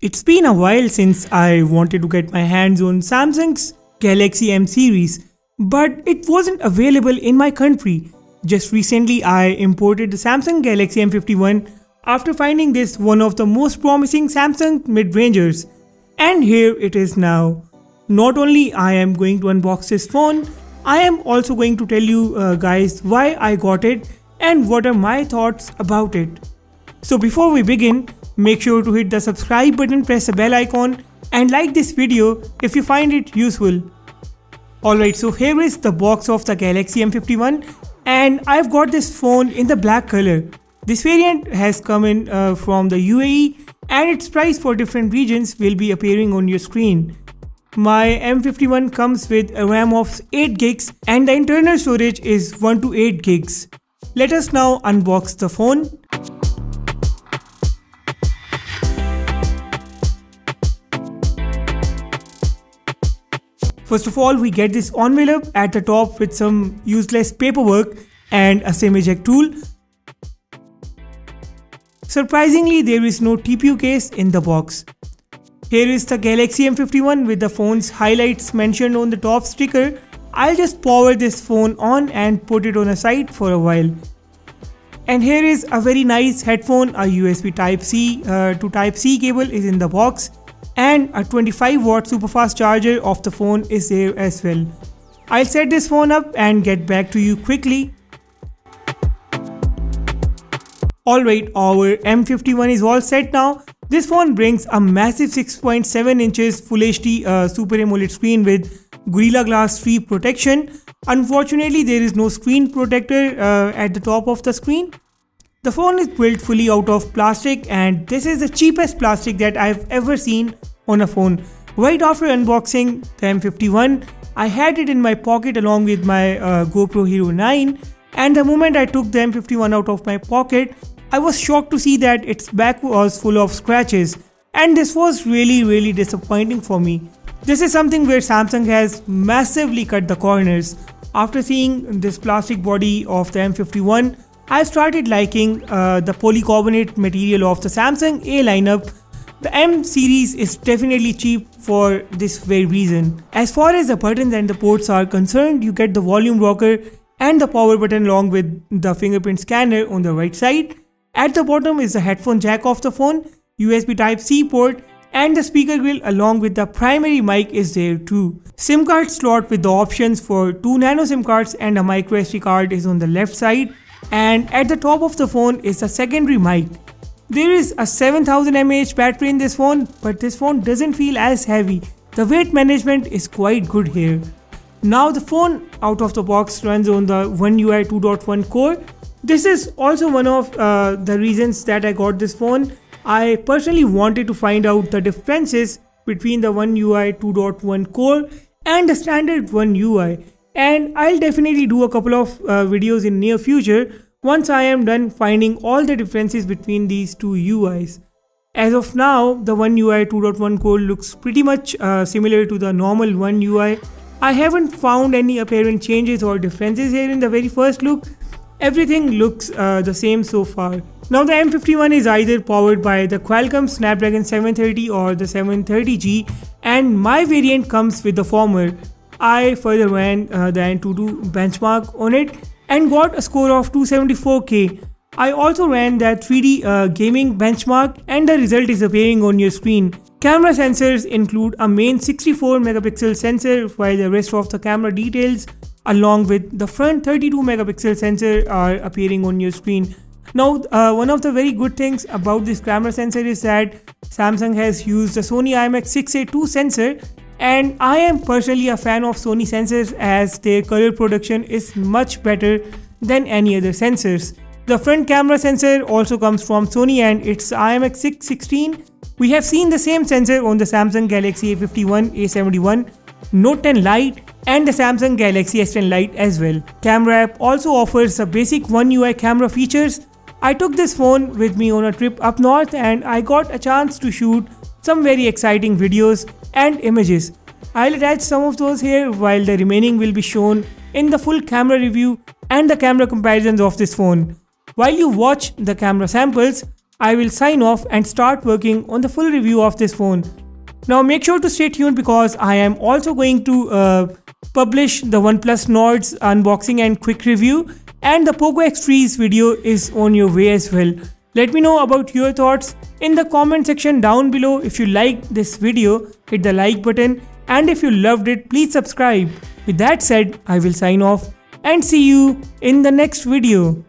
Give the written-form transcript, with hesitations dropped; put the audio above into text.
It's been a while since I wanted to get my hands on Samsung's Galaxy M series, but it wasn't available in my country. Just recently I imported the Samsung Galaxy M51 after finding this one of the most promising Samsung mid-rangers. And here it is now. Not only I am going to unbox this phone, I am also going to tell you guys why I got it and what are my thoughts about it. So before we begin, make sure to hit the subscribe button, press the bell icon and like this video if you find it useful. Alright, so here is the box of the Galaxy M51 and I've got this phone in the black color. This variant has come in from the UAE and its price for different regions will be appearing on your screen. My M51 comes with a RAM of 8 gigs and the internal storage is 1 to 8 gigs. Let us now unbox the phone. First of all, we get this envelope at the top with some useless paperwork and a SIM eject tool. Surprisingly, there is no TPU case in the box. Here is the Galaxy M51 with the phone's highlights mentioned on the top sticker. I'll just power this phone on and put it on a side for a while. And here is a very nice headphone, a USB Type-C to Type-C cable is in the box. And a 25-watt superfast charger of the phone is there as well. I'll set this phone up and get back to you quickly. Alright, our M51 is all set now. This phone brings a massive 6.7 inches Full HD Super AMOLED screen with Gorilla Glass 3 protection. Unfortunately, there is no screen protector at the top of the screen. The phone is built fully out of plastic and this is the cheapest plastic that I've ever seen on a phone. Right after unboxing the M51, I had it in my pocket along with my GoPro Hero 9, and the moment I took the M51 out of my pocket, I was shocked to see that its back was full of scratches, and this was really disappointing for me. This is something where Samsung has massively cut the corners. After seeing this plastic body of the M51, I started liking the polycarbonate material of the Samsung A lineup. The M series is definitely cheap for this very reason. As far as the buttons and the ports are concerned, you get the volume rocker and the power button along with the fingerprint scanner on the right side. At the bottom is the headphone jack of the phone, USB Type-C port and the speaker grill along with the primary mic is there too. SIM card slot with the options for 2 nano SIM cards and a micro SD card is on the left side. And at the top of the phone is a secondary mic. There is a 7000 mAh battery in this phone, but this phone doesn't feel as heavy. The weight management is quite good here. Now the phone out of the box runs on the One UI 2.1 core. This is also one of the reasons that I got this phone. I personally wanted to find out the differences between the One UI 2.1 core and the standard One UI. And I'll definitely do a couple of videos in near future once I am done finding all the differences between these two UIs. As of now, the One UI 2.1 core looks pretty much similar to the normal One UI. I haven't found any apparent changes or differences here in the very first look. Everything looks the same so far. Now the M51 is either powered by the Qualcomm Snapdragon 730 or the 730G, and my variant comes with the former. I further ran the Antutu benchmark on it and got a score of 274K. I also ran that 3D gaming benchmark and the result is appearing on your screen. Camera sensors include a main 64 megapixel sensor while the rest of the camera details along with the front 32 megapixel sensor are appearing on your screen. Now one of the very good things about this camera sensor is that Samsung has used the Sony IMX682 sensor. And I am personally a fan of Sony sensors as their color production is much better than any other sensors. The front camera sensor also comes from Sony and it's IMX616. We have seen the same sensor on the Samsung Galaxy A51, A71, Note 10 Lite and the Samsung Galaxy S10 Lite as well. Camera app also offers the basic One UI camera features. I took this phone with me on a trip up north and I got a chance to shoot some very exciting videos and images. I'll attach some of those here while the remaining will be shown in the full camera review and the camera comparisons of this phone. While you watch the camera samples, I will sign off and start working on the full review of this phone. Now make sure to stay tuned because I am also going to publish the OnePlus Nord's unboxing and quick review, and the Poco X3's video is on your way as well. Let me know about your thoughts in the comment section down below. If you liked this video, hit the like button, and if you loved it, please subscribe. With that said, I will sign off and see you in the next video.